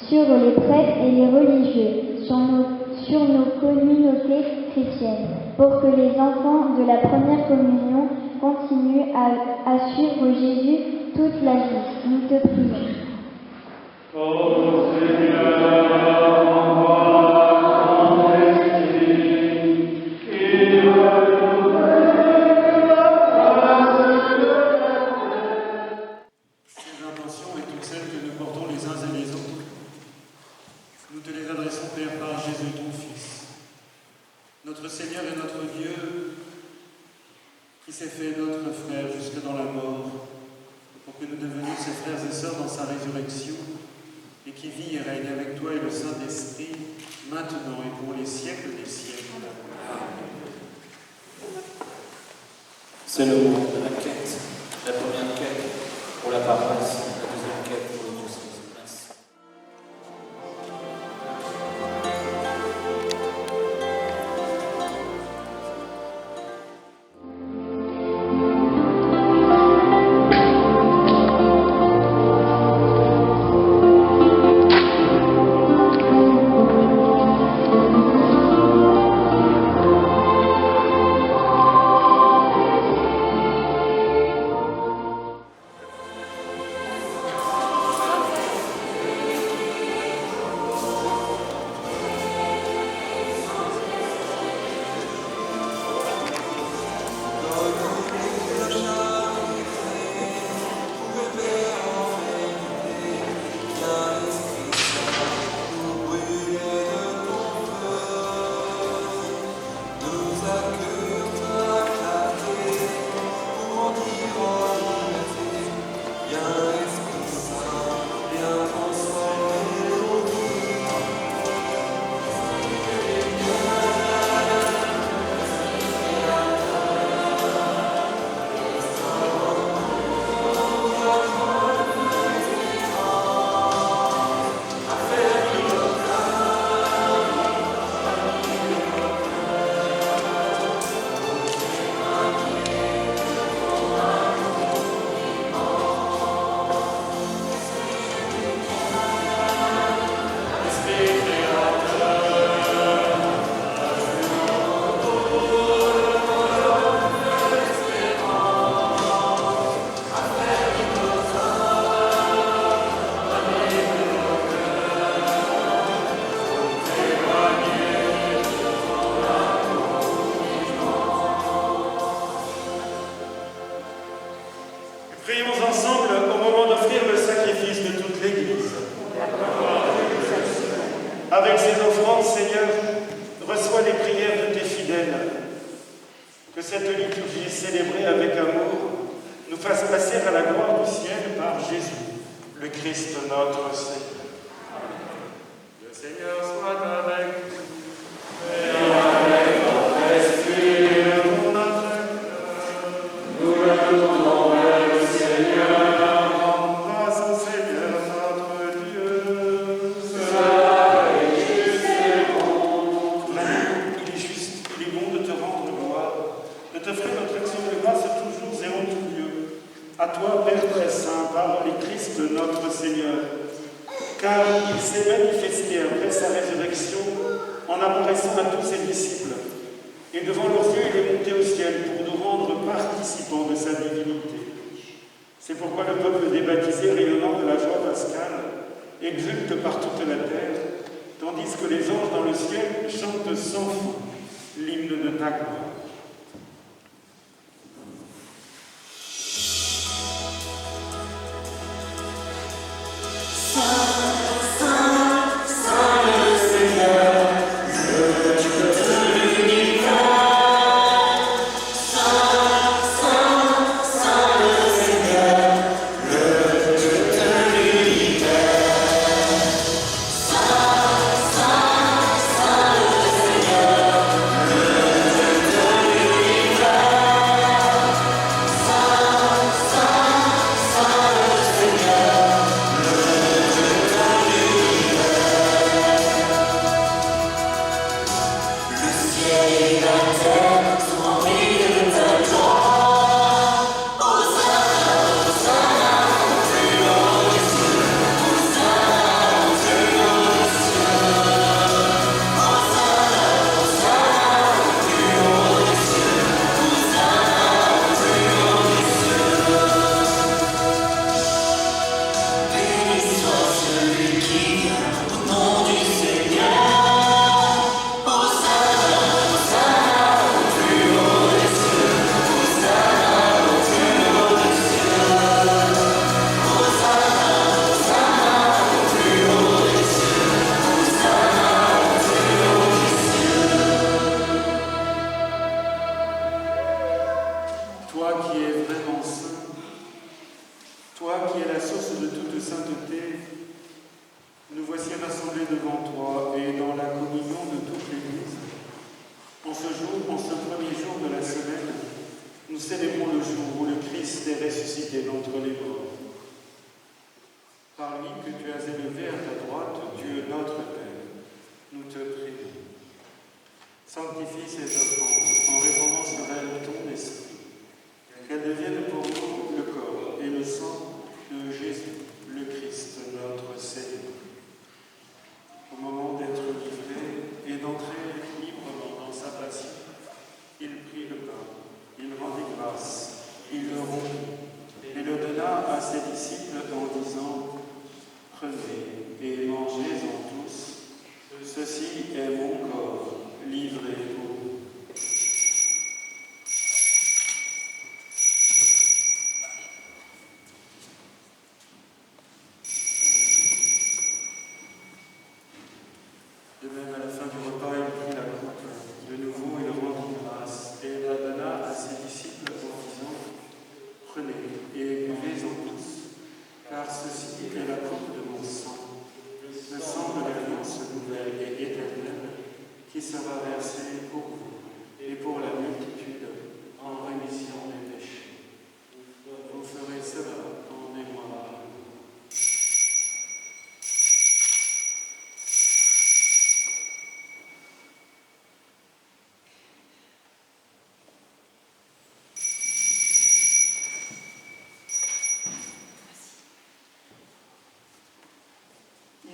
sur les prêtres et les religieux, sur nos communautés chrétiennes, pour que les enfants de la première communion continue à suivre Jésus toute la vie. Nous te prions. Ô Seigneur, envoie ton esprit, qui Ces intentions et toutes celles que nous portons les uns et les autres, nous te les adressons, Père, par Jésus, ton Fils, notre Seigneur et notre Dieu, qui s'est fait notre frère jusque dans la mort, pour que nous devenions ses frères et sœurs dans sa résurrection, et qui vit et règne avec toi et le Saint-Esprit, maintenant et pour les siècles des siècles. C'est le moment de la quête. La première quête pour la paroisse, la deuxième quête pour le diocèse. Merci. Prions ensemble au moment d'offrir le sacrifice de toute l'Église. Avec ces offrandes, Seigneur, reçois les prières de tes fidèles. Que cette liturgie célébrée avec amour nous fasse passer à la gloire du ciel par Jésus, le Christ notre Seigneur. Le Seigneur soit avec vous. Et avec votre esprit, notre cœur. Nous retournons vers le Seigneur. Rends grâce au Seigneur notre Dieu. Cela est juste et bon. Il est juste, il est bon de te rendre gloire, de t'offrir notre action de grâce toujours et en tout lieu. À toi, Père très saint, par le Christ notre Seigneur. Car il s'est manifesté après sa résurrection en apparaissant à tous ses disciples. Et devant leurs yeux, il est monté au ciel pour nous rendre participants de sa divinité. C'est pourquoi le peuple des baptisés, rayonnant de la joie pascale, exulte par toute la terre, tandis que les anges dans le ciel chantent sans fin l'hymne de ta gloire. Seigneur, Sanctifie ces offrandes en répandant sur elles ton esprit, qu'elles deviennent pour nous le corps et le sang de Jésus, le Christ, notre Seigneur. Au moment d'être livré et d'entrer librement dans sa passion, il prit le pain, il rendit grâce, il le rompit et le donna à ses disciples en disant « Prenez et mangez-en tous, ceci est mon corps, livré pour vous. » De même, à la fin du repas, il prit la coupe. De nouveau, il rendit grâce et la donna à ses disciples en disant « Prenez et buvez-en tous, car ceci est la coupe de mon sang, le sang de l'alliance nouvelle et éternelle, qui sera versé pour vous et pour la multitude en rémission des péchés. Vous ferez cela en mémoire de moi. »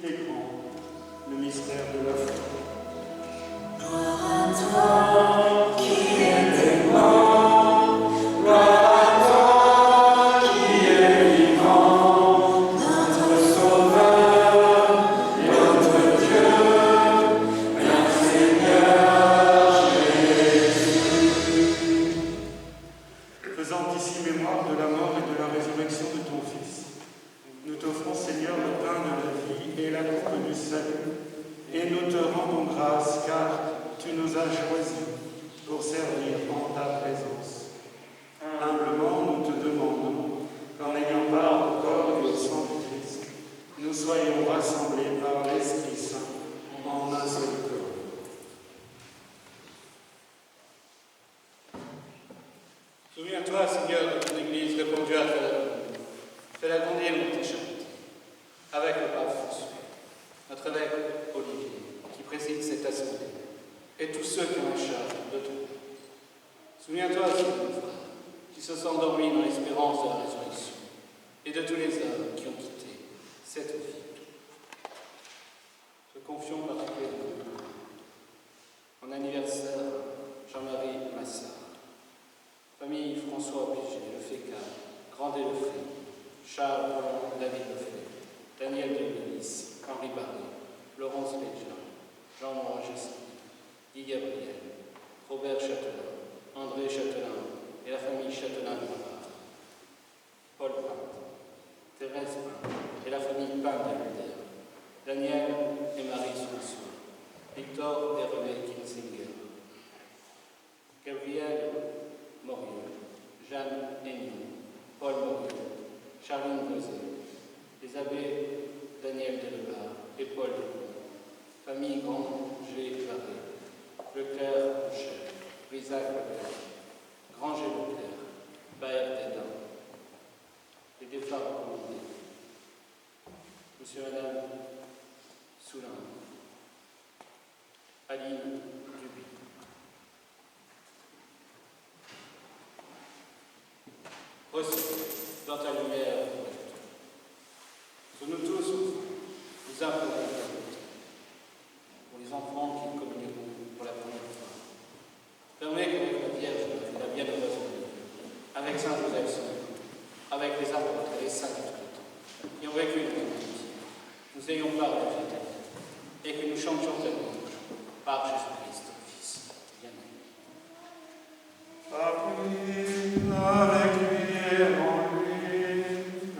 Il est grand, le mystère de la foi. Faisant ici mémoire de la mort et de la résurrection de ton Fils, nous t'offrons, Seigneur, le pain de la vie et la coupe du salut, et nous te rendons grâce, car tu nous as choisis pour servir en ta présence. Humblement, nous te demandons qu'en ayant part au corps et au sang du Christ, nous soyons rassemblés par l'Esprit Saint en un seul corps. Souviens-toi, Seigneur, de ton Église répandue à travers le monde. Fais-la grandir dans tes chantes. Avec le pape François, notre évêque Olivier, qui préside cette assemblée, et tous ceux qui ont la charge de ton. Souviens-toi aussi de nos frères, qui se sont endormis dans l'espérance de la résurrection, et de tous les hommes qui ont quitté cette vie. Te confions particulièrement en anniversaire Jean-Marie Massard, famille François Obligé, Le Fécard, Grandet Lefebvre, Charles Roland, David Lefebvre, Daniel de Bélis, Henri Barré, Laurence Béja, Jean Morin-Gessy, Guy Gabriel, Robert Châtelain, André Châtelain et la famille Châtelain de Lombard, Paul Pinte, Thérèse Pinte et la famille Pinte de Luder, Daniel et Marie François, Victor et René Kinsinger, Gabriel Morieux, Jeanne Aignan, Paul Morieux, Charline Gauzet, les abbés Daniel Delebar et Paul Delon, famille Granger Varé, Leclerc Boucher, Isaac Leclerc, Granger Leclerc, Baer Dédain, les défunts recommandés, Monsieur et Madame Soulin, Aline Duby. Reçois dans ta lumière pour nous tous, nous implorons pour les enfants qui communieront pour la première fois. Permets qu'avec la Vierge et la Bienheureuse avec Saint Joseph, avec les apôtres et les saints de tout le temps, qui ont vécu dans notre vie, nous ayons part de la vie éternelle, et que nous chantions ta louange par Jésus-Christ, ton Fils bien-aimé. Avec lui et en lui,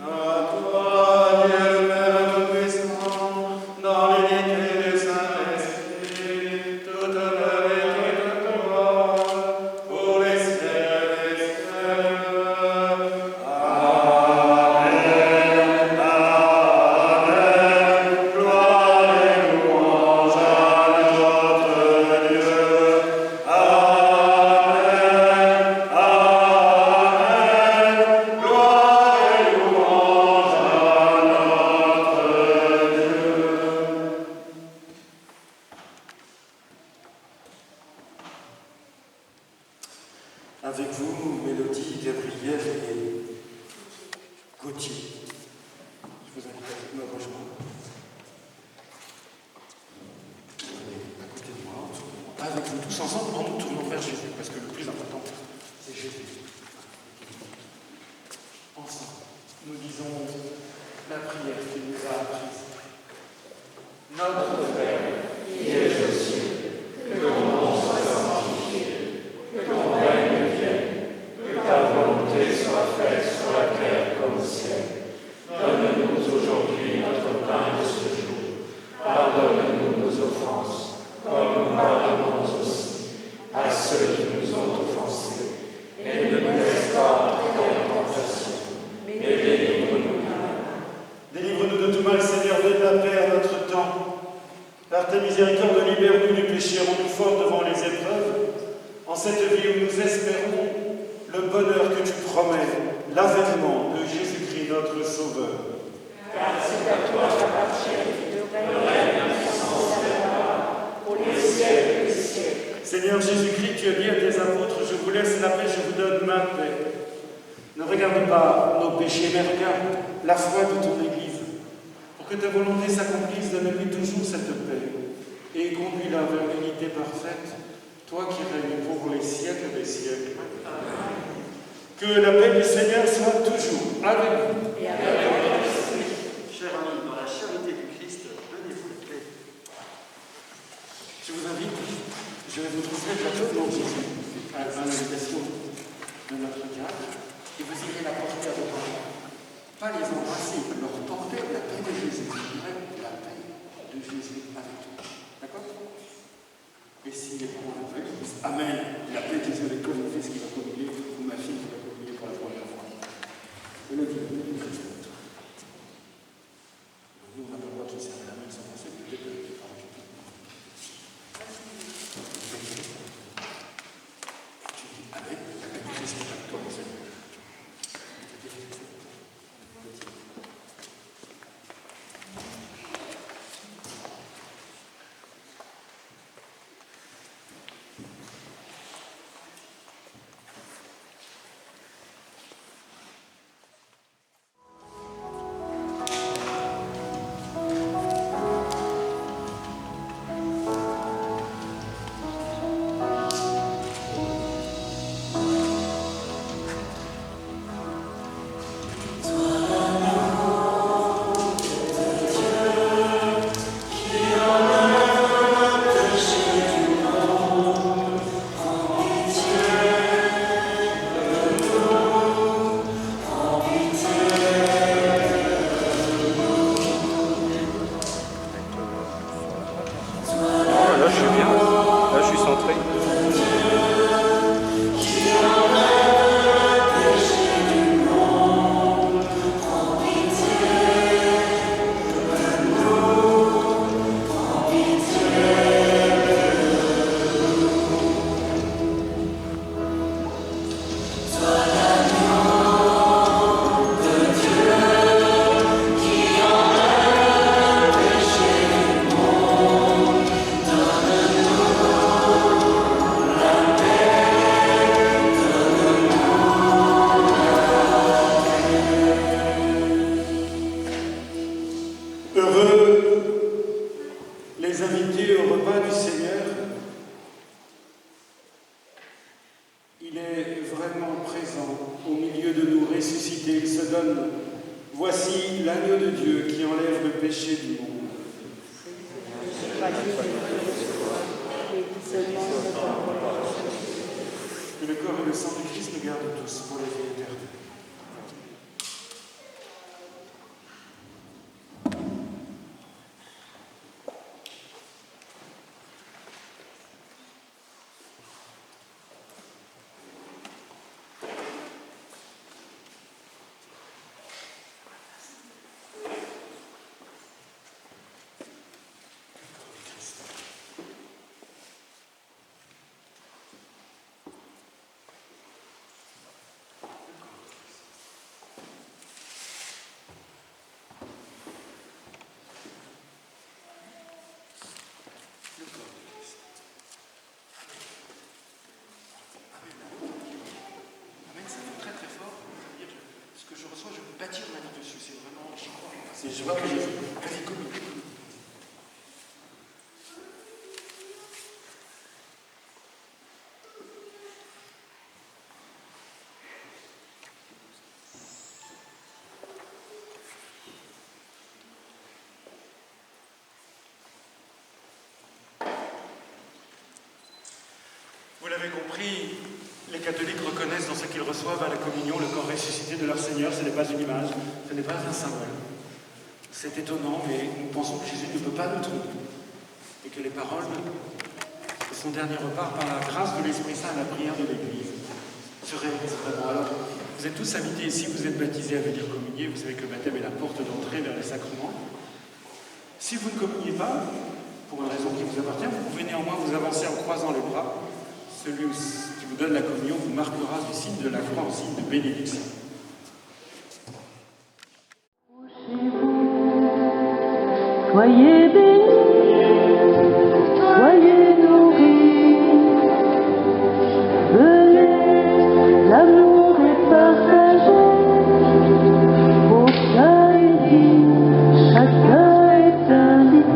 à toi, Dieu le Père Tout-Puissant, dans l'unité du Saint-Esprit, toute honneur et toute gloire, pour les siècles des siècles. Amen. Amen. Gloire et louange à Avec vous, Mélodie, Gabriel et Gauthier. Je vous invite à me rejoindre. À côté de moi, avec vous tous ensemble, en nous tournant vers Jésus, parce que le plus important, c'est Jésus. Ensemble, nous disons la prière qu'il nous a apprise. Notre Père, qui es aux cieux, que ton nom soit sanctifié, que ton règne vienne, que ta volonté soit faite sur la terre comme au ciel. Donne-nous aujourd'hui notre pain de ce jour. Pardonne-nous nos offenses, comme nous pardonnons aussi à ceux qui nous ont offensés. Et ne nous laisse pas entrer en tentation, mais délivre-nous du mal. Délivre-nous de tout mal, Seigneur, donne la paix à notre temps. Par ta miséricorde, libère-nous du péché, rends-nous forts devant les épreuves. En cette vie où nous espérons le bonheur que tu promets, l'avènement de Jésus-Christ, notre Sauveur. Car c'est à toi qu'appartient le règne, la puissance et la gloire, pour les siècles des siècles. Seigneur Jésus-Christ, tu as dit à tes apôtres, je vous laisse la paix, je vous donne ma paix. Ne regarde pas nos péchés, mais regarde la foi de ton Église. Pour que ta volonté s'accomplisse, donne-lui toujours cette paix et conduis-la vers l'unité parfaite, toi qui règnes pour les siècles des siècles. Amen. Que la paix du Seigneur soit toujours avec vous. Et avec votre esprit. Chers amis, dans la charité du Christ, donnez-vous la paix. Je vous invite, je vais vous transmettre la chose dont Jésus à l'invitation de notre diable, et vous irez la porter à vos parents. Pas les embrasser, leur porter la paix de Jésus. La paix de Jésus avec toi. D'accord? Et s'il est pour la paix, Amen. La paix de Jésus avec toi, mon fils qui va communier, ou ma fille qui va communier pour la première fois. Et le Dieu, nous, on n'a pas le droit de se servir la main sans penser, peut-être que les parents qui Amen. La paix de Jésus avec toi, mon Seigneur. Recevoir que Jésus. Vas-y, communique. Vous l'avez compris, les catholiques reconnaissent dans ce qu'ils reçoivent à la communion le corps ressuscité de leur Seigneur. Ce n'est pas une image, ce n'est pas un symbole. C'est étonnant, mais nous pensons que Jésus ne peut pas nous tromper. Et que les paroles de son dernier repas, par la grâce de l'Esprit Saint à la prière de l'Église, se réalisent vraiment. Alors, vous êtes tous invités ici, vous êtes baptisés à venir communier. Vous savez que le baptême est la porte d'entrée vers les sacrements. Si vous ne communiez pas, pour une raison qui vous appartient, vous pouvez néanmoins vous avancer en croisant les bras. Celui qui vous donne la communion vous marquera du signe de la croix en signe de bénédiction. Soyez bénis, soyez nourris, venez, l'amour est partagé, aucun est dit, chacun est invité.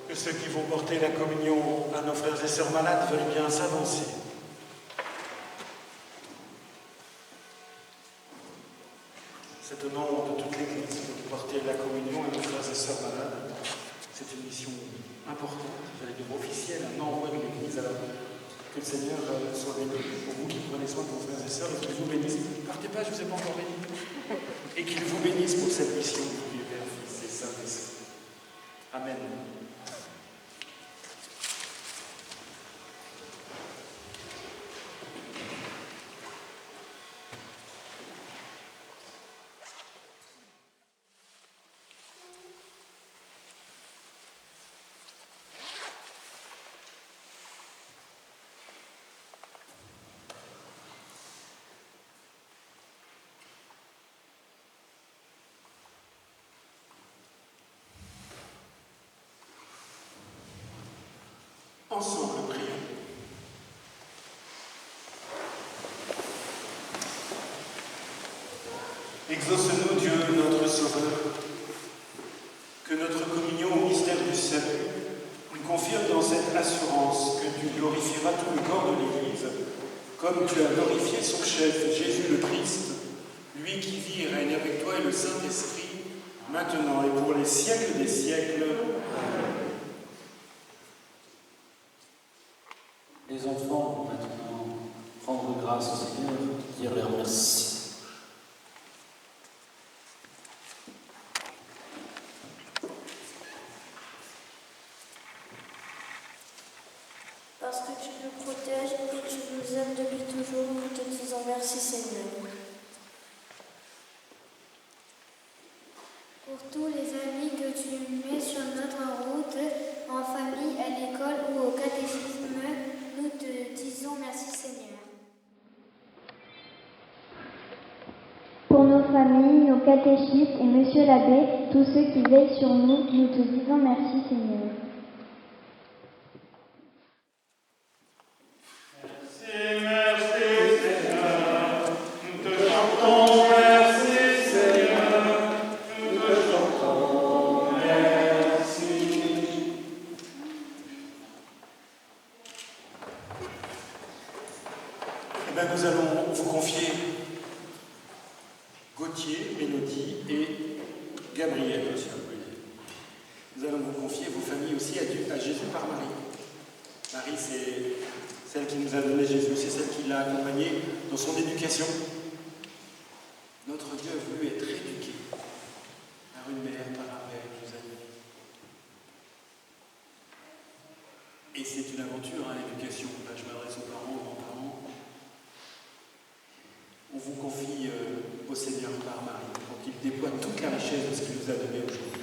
Que ceux qui vont porter la communion à nos frères et sœurs malades veuillent bien s'avancer. C'est au nom de toute l'Église de porter la communion à nos frères et sœurs malades. C'est une mission importante, j'allais dire officielle, un envoi de l'Église. Alors que le Seigneur soit béni pour vous qui prenez soin de vos frères et sœurs et qu'il vous bénisse. Partez pas, je ne vous ai pas encore béni. Et qu'il vous bénisse pour cette mission du Père, Fils et Saint-Esprit. Amen. Ensemble, prions. Exauce-nous, Dieu, notre Sauveur, que notre communion au mystère du salut nous confirme dans cette assurance que tu glorifieras tout le corps de l'Église, comme tu as glorifié son chef, Jésus le Christ, lui qui vit et règne avec toi et le Saint-Esprit, maintenant et pour les siècles des siècles. Amen. Seigneur, dire leur merci. Parce que tu nous protèges et que tu nous aimes depuis toujours, nous te disons merci Seigneur. Pour tous les amis que tu mets sur notre route, en famille, à l'école ou au catéchisme, nous te disons merci Seigneur. Pour nos familles, nos catéchistes et Monsieur l'abbé, tous ceux qui veillent sur nous, nous te disons merci Seigneur. Nous allons vous confier Gauthier, Mélodie et Gabriel. Nous allons vous confier vos familles aussi à Jésus par Marie. Marie, c'est celle qui nous a donné Jésus, c'est celle qui l'a accompagné dans son éducation. Notre Dieu a voulu être éduqué par une mère, par un père, nous a dit. Et c'est une aventure, hein, l'éducation. Là, je m'adresse aux parents, aux grands-parents. On vous confie au Seigneur par Marie, pour qu'il déploie toute la richesse de ce qu'il nous a donné aujourd'hui.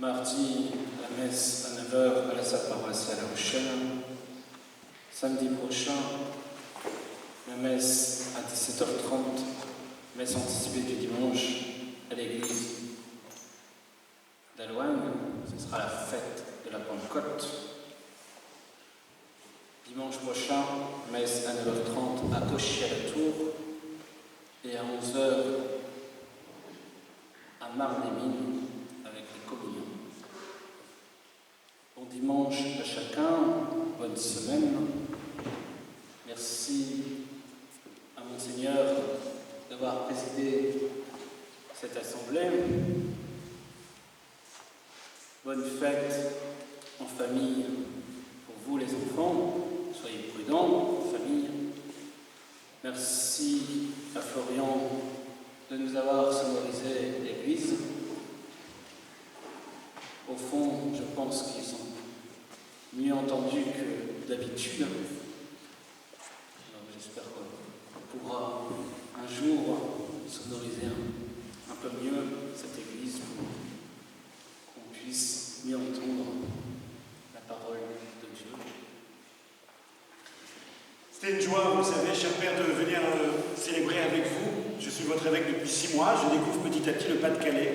Mardi, la messe à 9h à la salle paroissiale à La Rochelle. Samedi prochain, la messe à 17h30, messe anticipée du dimanche à l'église. d'Halloween, ce sera la fête de la Pentecôte. Dimanche prochain, messe à 9h30 à Cauchy-à-la-Tour et à 11h à Marne-les-Mines avec les communions. Bon dimanche à chacun, bonne semaine. Merci à Monseigneur d'avoir présidé cette assemblée. Bonne fête en famille pour vous les enfants. Soyez prudents en famille. Merci à Florian de nous avoir sonorisé l'église. Au fond, je pense qu'ils sont mieux entendus que d'habitude. J'espère qu'on pourra un jour sonoriser un peu mieux cette église pour qu'on puisse mieux entendre la parole de Dieu. C'était une joie, vous savez, cher Père, de venir célébrer avec vous. Je suis votre évêque depuis 6 mois. Je découvre petit à petit le Pas-de-Calais.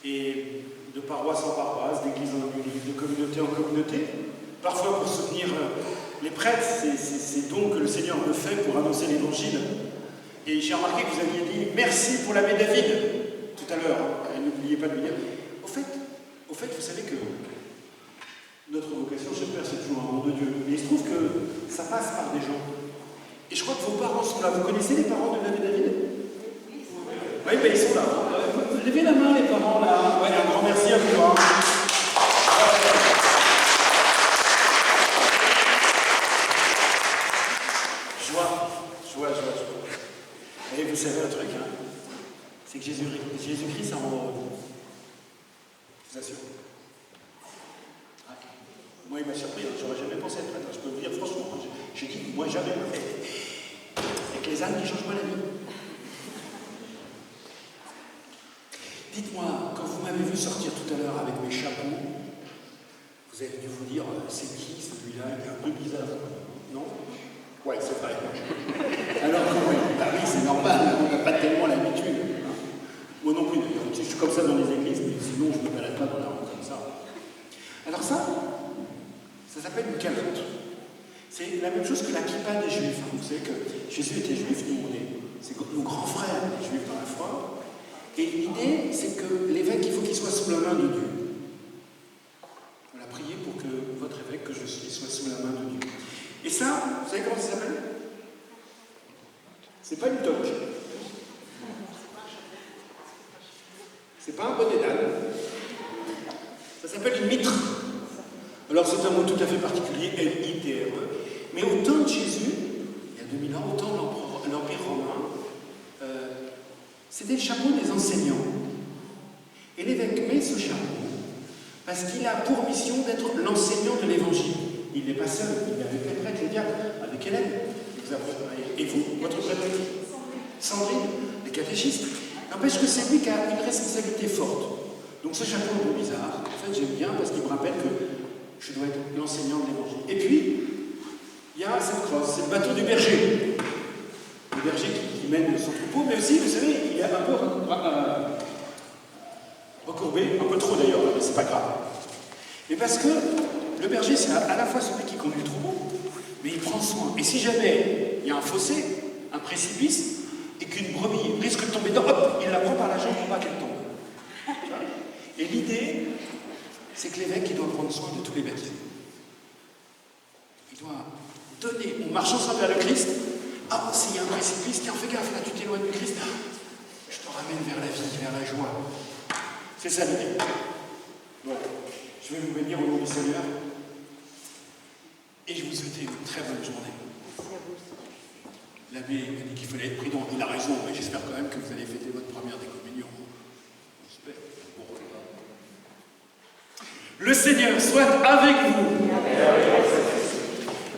Et de paroisse en paroisse, d'église en église, de communauté en communauté. Parfois pour soutenir les prêtres, c'est donc que le Seigneur me fait pour annoncer l'Évangile. Et j'ai remarqué que vous aviez dit merci pour l'abbé David tout à l'heure. N'oubliez pas de lui dire. Au fait, vous savez que notre vocation, cher Père, c'est toujours un nom de Dieu. Mais il se trouve que ça passe par des gens. Et je crois que vos parents sont là. Vous connaissez les parents de l'abbé David? Oui, ben ils sont là. Levez la main, les parents, là. Ouais, un grand merci à vous. Hein. Joie. Et vous savez un truc, hein, c'est que Jésus-Christ, ça rend heureux. Je vous assure. Moi, il m'a surpris, j'aurais jamais pensé être prêtre. Je peux vous dire franchement, j'ai dit, moi jamais. Avec les ânes qui changent pas la vie. Dites-moi, quand vous m'avez vu sortir tout à l'heure avec mes chapeaux, vous avez dû vous dire, c'est qui celui-là? Il est un peu bizarre. Non? Ouais, c'est vrai. Alors comment? Bah oui, c'est normal, on n'a pas tellement l'habitude. Hein. Moi non plus, d'ailleurs. Je suis comme ça dans les églises, mais sinon je ne me balade pas dans la rue comme ça. Alors ça s'appelle une calotte. C'est la même chose que la kippa des Juifs. Vous savez que Jésus était juif, c'est nos grands frères, les Juifs dans la foi. Et l'idée, c'est que l'évêque, il faut qu'il soit sous la main de Dieu. Voilà, priez pour que votre évêque, que je suis, soit sous la main de Dieu. Et ça, vous savez comment ça s'appelle? C'est pas une toque. C'est pas un bonnet d'âne. Ça s'appelle une mitre. Alors c'est un mot tout à fait particulier, L-I-T-R-E. Mais au temps de Jésus, il y a 2000 ans, au temps de l'Empire romain, c'était le chapeau des enseignants. Et l'évêque met ce chapeau parce qu'il a pour mission d'être l'enseignant de l'Évangile. Il n'est pas seul, il est avec les prêtres, les diacres, avec Hélène. Et vous, votre prêtre? Sandrine, les catéchistes. N'empêche que c'est lui qui a une responsabilité forte. Donc ce chapeau un peu bizarre, en fait j'aime bien parce qu'il me rappelle que je dois être l'enseignant de l'Évangile. Et puis, il y a cette crosse, c'est le bateau du berger. Le berger qui mène son troupeau, mais aussi, vous savez, il est un peu recourbé, un peu trop d'ailleurs, mais c'est pas grave. Mais parce que le berger, c'est à la fois celui qui conduit le troupeau, mais il prend soin. Et si jamais il y a un fossé, un précipice, et qu'une brebis risque de tomber dedans, hop, il la prend par la jambe pour pas qu'elle tombe. Et l'idée, c'est que l'évêque, il doit prendre soin de tous les baptisés. Il doit donner, on marche ensemble vers le Christ. Ah, s'il y a un précipice, tiens, fais gaffe, là, tu t'éloignes du Christ. Je te ramène vers la vie, vers la joie. C'est ça l'idée. Donc, je vais vous bénir au nom du Seigneur. Et je vous souhaite une très bonne journée. L'abbé a dit qu'il fallait être prudent. Il a raison, mais j'espère quand même que vous allez fêter votre première décommunion. J'espère. Bon. Le Seigneur soit avec vous.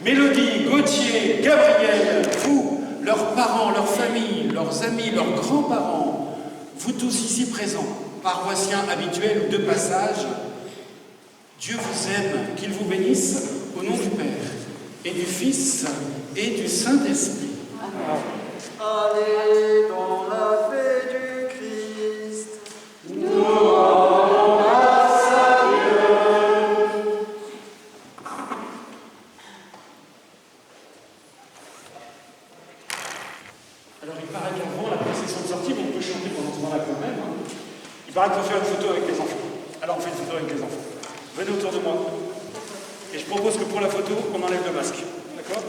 Mélodie, Gauthier, Gabriel, vous, leurs parents, leurs familles, leurs amis, leurs grands-parents, vous tous ici présents, paroissiens habituels ou de passage, Dieu vous aime, qu'il vous bénisse au nom du Père et du Fils et du Saint-Esprit. Allez dans la paix du Christ. Nous rendons autour de moi. Et je propose que pour la photo, on enlève le masque. D'accord ?